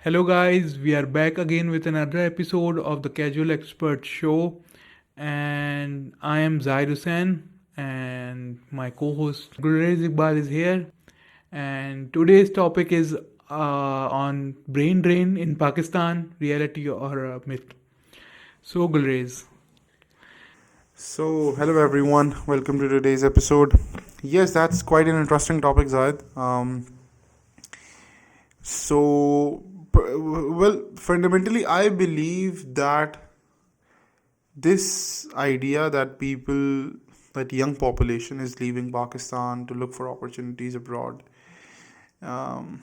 Hello, guys. We are back again with another episode of the Casual Expert Show. And I am Zaid Hussain, and my co host Gulrez Iqbal is here. And today's topic is on brain drain in Pakistan, reality or myth. So, Gulrez. So, hello everyone, welcome to today's episode. Yes, that's quite an interesting topic, Zayed. So, fundamentally, I believe that this idea that young population is leaving Pakistan to look for opportunities abroad, um,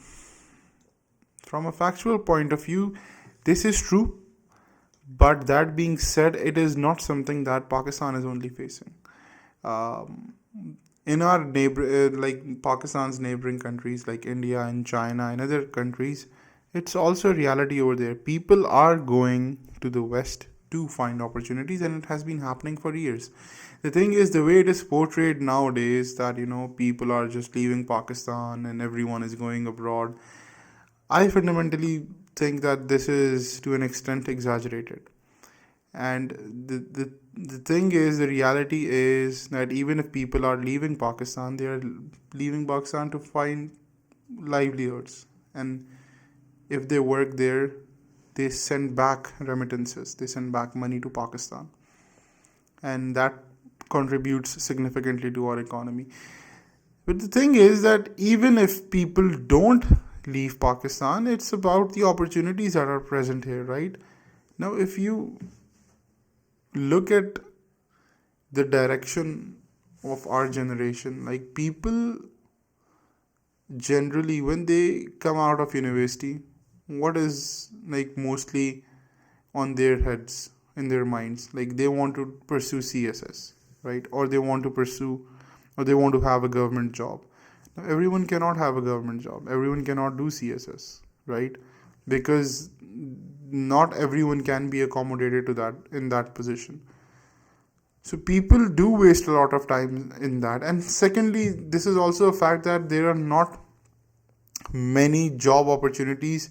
from a factual point of view, this is true. But that being said, it is not something that Pakistan is only facing. Um, in our like Pakistan's neighboring countries like India and China and other countries, it's also a reality over there. People are going to the West to find opportunities, and it has been happening for years. The thing is, the way it is portrayed nowadays, that people are just leaving Pakistan and everyone is going abroad. I fundamentally think that this is to an extent exaggerated. And the thing is, the reality is that even if people are leaving Pakistan, they are leaving Pakistan to find livelihoods. And if they work there, they send back remittances, they send back money to Pakistan. And that contributes significantly to our economy. But the thing is that even if people don't leave Pakistan, it's about the opportunities that are present here, right? Now, if you look at the direction of our generation, like people generally, when they come out of university, what is like mostly on their heads, in their minds? Like they want to pursue CSS, right? Or they want to pursue, or they want to have a government job. Now, everyone cannot have a government job, everyone cannot do CSS, right? Because not everyone can be accommodated to that in that position. So people do waste a lot of time in that. And secondly, this is also a fact that there are not many job opportunities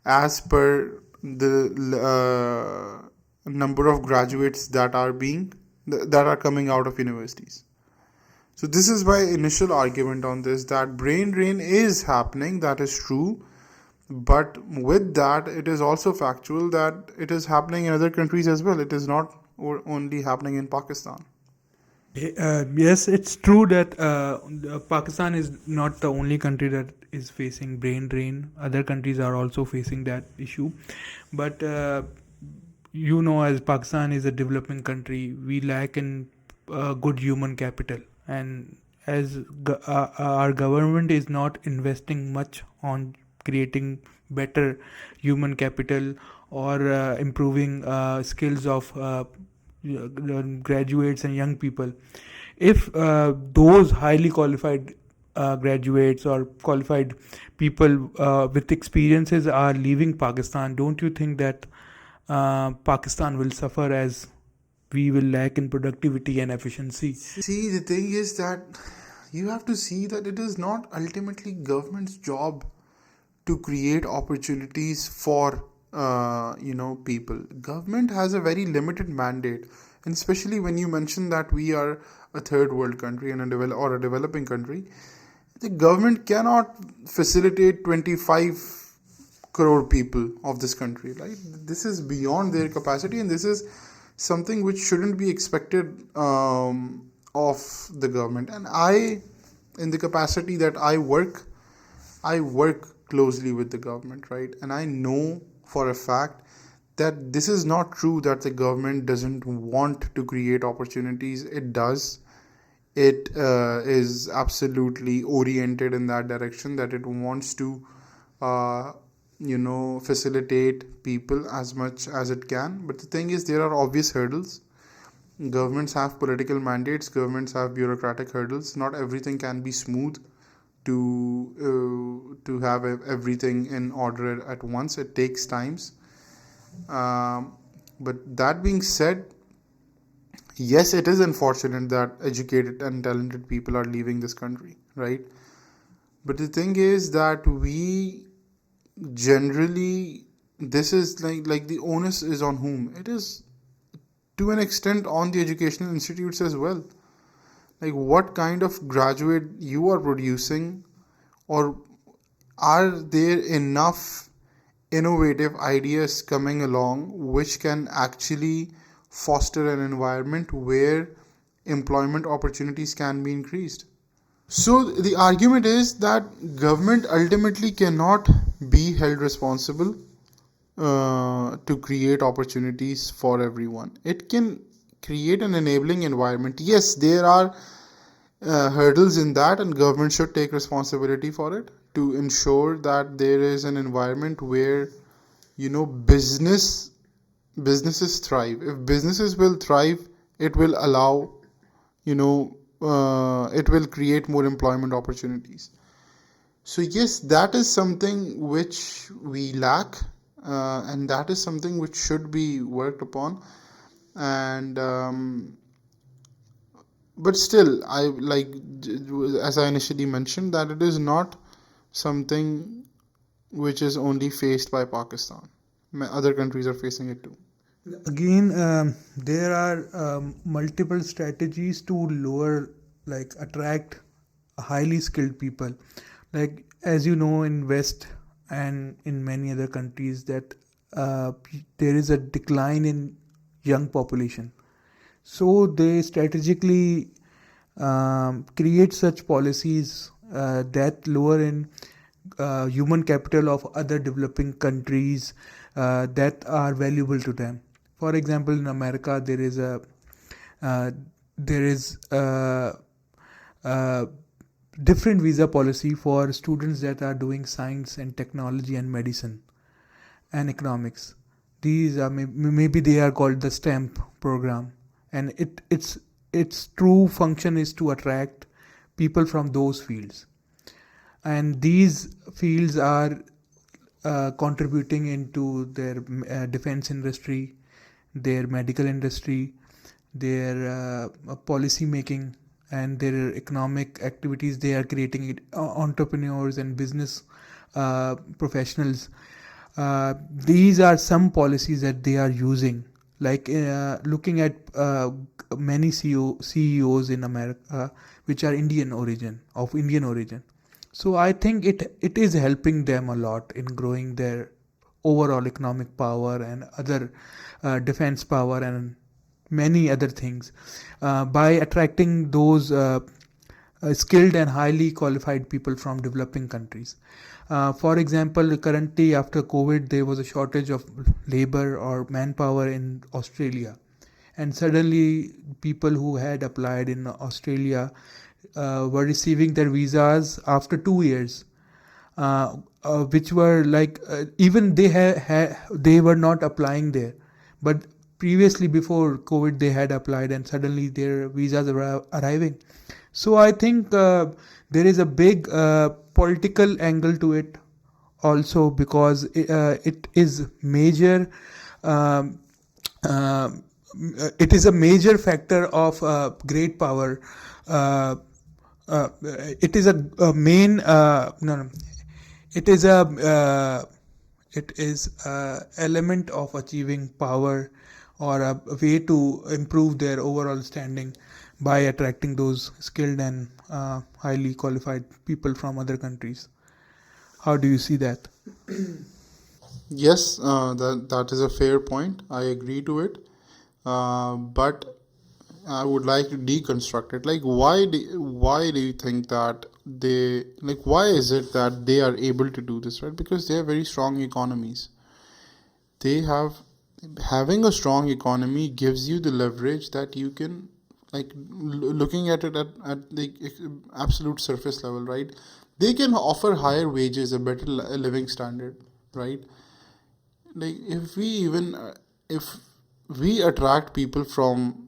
as per the number of graduates that are coming out of universities. So this is my initial argument on this, that brain drain is happening, that is true. But with that, it is also factual that it is happening in other countries as well. It is not only happening in Pakistan. Yes, it's true that Pakistan is not the only country that is facing brain drain. Other countries are also facing that issue. But as Pakistan is a developing country, we lack in good human capital. And as our government is not investing much on creating better human capital or improving skills of graduates and young people. If those highly qualified graduates or qualified people with experiences are leaving Pakistan, don't you think that Pakistan will suffer as we will lack in productivity and efficiency? See, the thing is that you have to see that it is not ultimately government's job to create opportunities for people. Government has a very limited mandate, and especially when you mention that we are a third world country and or a developing country, the government cannot facilitate 25 crore people of this country, right? This is beyond their capacity, and this is something which shouldn't be expected of the government. And in the capacity that I work closely with the government, right? And I know for a fact that this is not true that the government doesn't want to create opportunities. It does. It is absolutely oriented in that direction, that it wants to uh, facilitate people as much as it can. But the thing is, there are obvious hurdles. Governments have political mandates, governments have bureaucratic hurdles. Not everything can be smooth to have everything in order at once. It takes times. But that being said, yes, it is unfortunate that educated and talented people are leaving this country, right? But the thing is that we generally this is like the onus is on whom? It is to an extent on the educational institutes as well. Like what kind of graduate you are producing, or are there enough innovative ideas coming along which can actually foster an environment where employment opportunities can be increased. So the argument is that government ultimately cannot be held responsible to create opportunities for everyone. It can create an enabling environment. Yes, there are hurdles in that, and government should take responsibility for it to ensure that there is an environment where businesses thrive. If businesses will thrive, it will allow it will create more employment opportunities. So yes, that is something which we lack, and that is something which should be worked upon. And but still, I like, as I initially mentioned, that it is not something which is only faced by Pakistan. Other countries are facing it too. Again, there are multiple strategies to lower, like attract highly skilled people. Like as you know, in West and in many other countries, that there is a decline in young population. So they strategically create such policies that lower in human capital of other developing countries that are valuable to them. For example, in America, uh, there is uh, different visa policy for students that are doing science and technology and medicine and economics. These are maybe they are called the STEM program, and its true function is to attract people from those fields, and these fields are contributing into their defense industry, their medical industry, their policy making, and their economic activities. They are creating it, entrepreneurs and business professionals. These are some policies that they are using, like looking at many CEOs in America which are Indian origin. So I think it is helping them a lot in growing their overall economic power and other defense power and many other things by attracting those skilled and highly qualified people from developing countries. For example, currently after COVID, there was a shortage of labor or manpower in Australia, and suddenly people who had applied in Australia were receiving their visas after 2 years, which were like even they were not applying there, but previously before COVID they had applied, and suddenly their visas were arriving. So I think there is a big political angle to it also, because it is major. Um, uh, it is a major factor of great power. Uh, it is a main no, no, it is a element of achieving power, or a way to improve their overall standing by attracting those skilled and highly qualified people from other countries. How do you see that? Yes, that is a fair point. I agree to it. But I would like to deconstruct it. Like, why do you think that why is it that they are able to do this, right? Because they are very strong economies. They have Having a strong economy gives you the leverage that you can, looking at it at the absolute surface level, right? They can offer higher wages, a better living standard, right? Like if we attract people from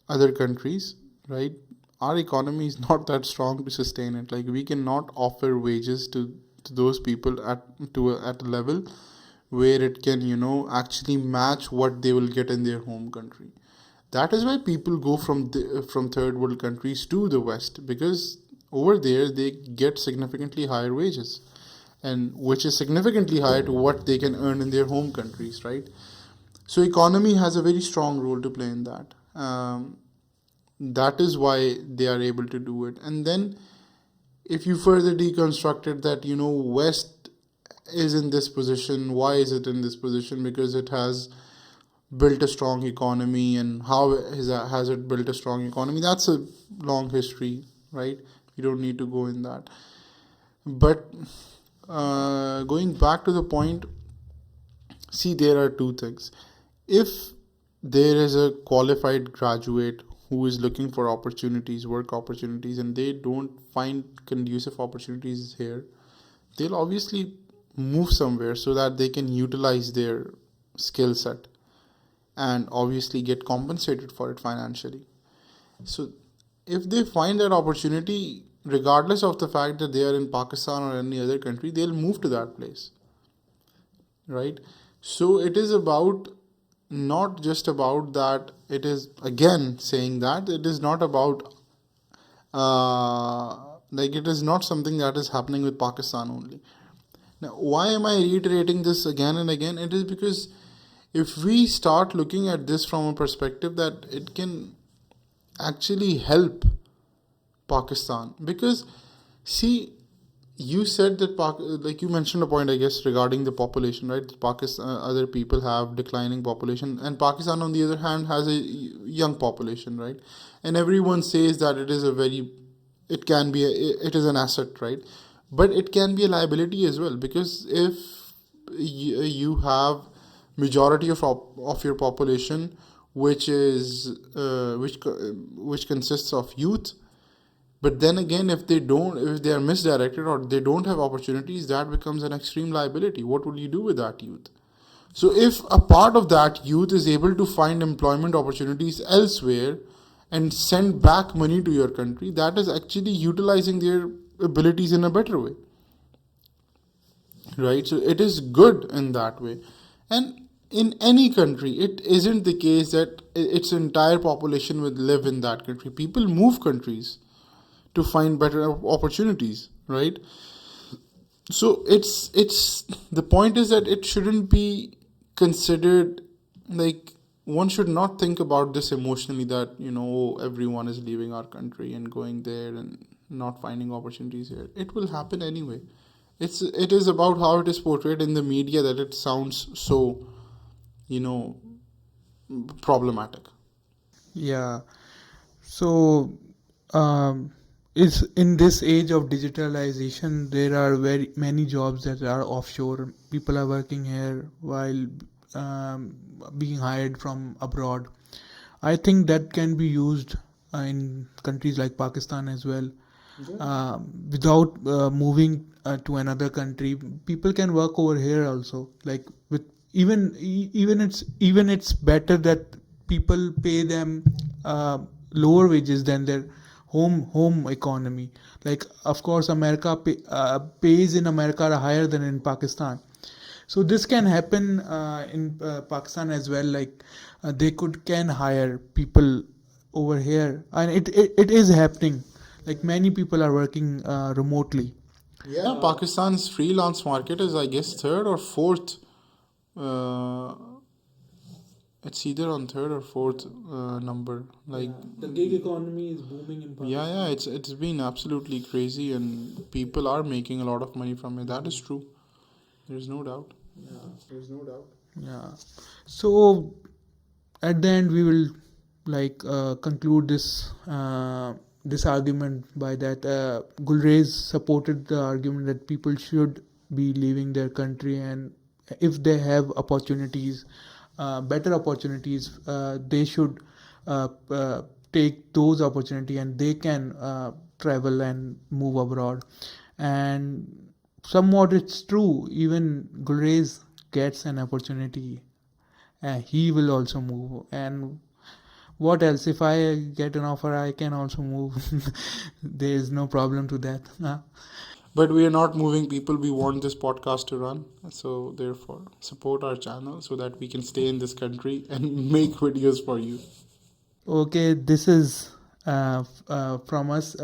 other countries, right, our economy is not that strong to sustain it. Like we cannot offer wages to those people at a level where it can actually match what they will get in their home country. That is why people go from third world countries to the west, because over there they get significantly higher wages. and which is significantly higher to what they can earn in their home countries, right? So economy has a very strong role to play in that. That is why they are able to do it. And then if you further deconstruct it, that West is in this position, why is it in this position? Because it has built a strong economy. And how has it built a strong economy? That's a long history, right? You don't need to go in that. But going back to the point, see, there are two things. If there is a qualified graduate who is looking for opportunities, work opportunities, and they don't find conducive opportunities here, they'll obviously move somewhere so that they can utilize their skill set and obviously get compensated for it financially. So if they find that opportunity, regardless of the fact that they are in Pakistan or any other country, they'll move to that place, right? So it is about, not just about that, it is again saying that it is not about like, it is not something that is happening with Pakistan only. Now, why am I reiterating this again and again? It is because if we start looking at this from a perspective that it can actually help Pakistan, because see, you said that like you mentioned a point, I guess, regarding the population, right? Pakistan, other people have declining population, and Pakistan on the other hand has a young population, right? And everyone says that it can be it is an asset, right? But it can be a liability as well, because if you have majority of your population which is which consists of youth, but then again, if they are misdirected or they don't have opportunities, that becomes an extreme liability. What will you do with that youth? So if a part of that youth is able to find employment opportunities elsewhere and send back money to your country, that is actually utilizing their abilities in a better way, right? So it is good in that way. And in any country, it isn't the case that its entire population would live in that country. People move countries to find better opportunities, right? So it's the point is that it shouldn't be considered, like, one should not think about this emotionally, that everyone is leaving our country and going there and not finding opportunities here. It will happen anyway. It is about how it is portrayed in the media that it sounds so you know problematic. Yeah. So, um, is in this age of digitalization, there are very many jobs that are offshore. People are working here while being hired from abroad. I think that can be used in countries like Pakistan as well. Without moving to another country, people can work over here also. Like with even it's better that people pay them lower wages than their home economy. Like of course, pays in America are higher than in Pakistan. So this can happen in Pakistan as well. Like they can hire people over here, and it is happening. Like many people are working remotely. Yeah, Pakistan's freelance market is, I guess, third or fourth. Uh, it's either on third or fourth number. Like, The gig economy is booming in yeah, Pakistan. yeah, it's been absolutely crazy, and people are making a lot of money from it. That is true. There's no doubt. Yeah. So at the end, we will conclude this argument by that Gulrez supported the argument that people should be leaving their country, and if they have opportunities, better opportunities, they should take those opportunity, and they can travel and move abroad. And somewhat it's true, even Gulrez gets an opportunity, he will also move. And what else, if I get an offer, I can also move. There is no problem to that. But we are not moving people. We want this podcast to run. So, therefore, support our channel so that we can stay in this country and make videos for you. Okay, this is from us.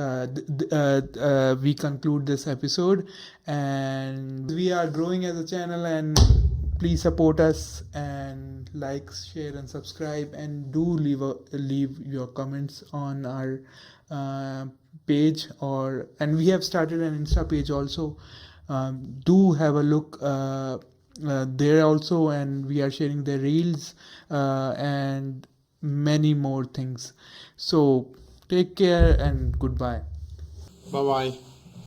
We conclude this episode, and we are growing as a channel, and please support us and like, share, and subscribe, and do leave your comments on our uh, page, and we have started an Insta page also. Do have a look there also, and we are sharing the reels and many more things. So take care and goodbye. Bye bye.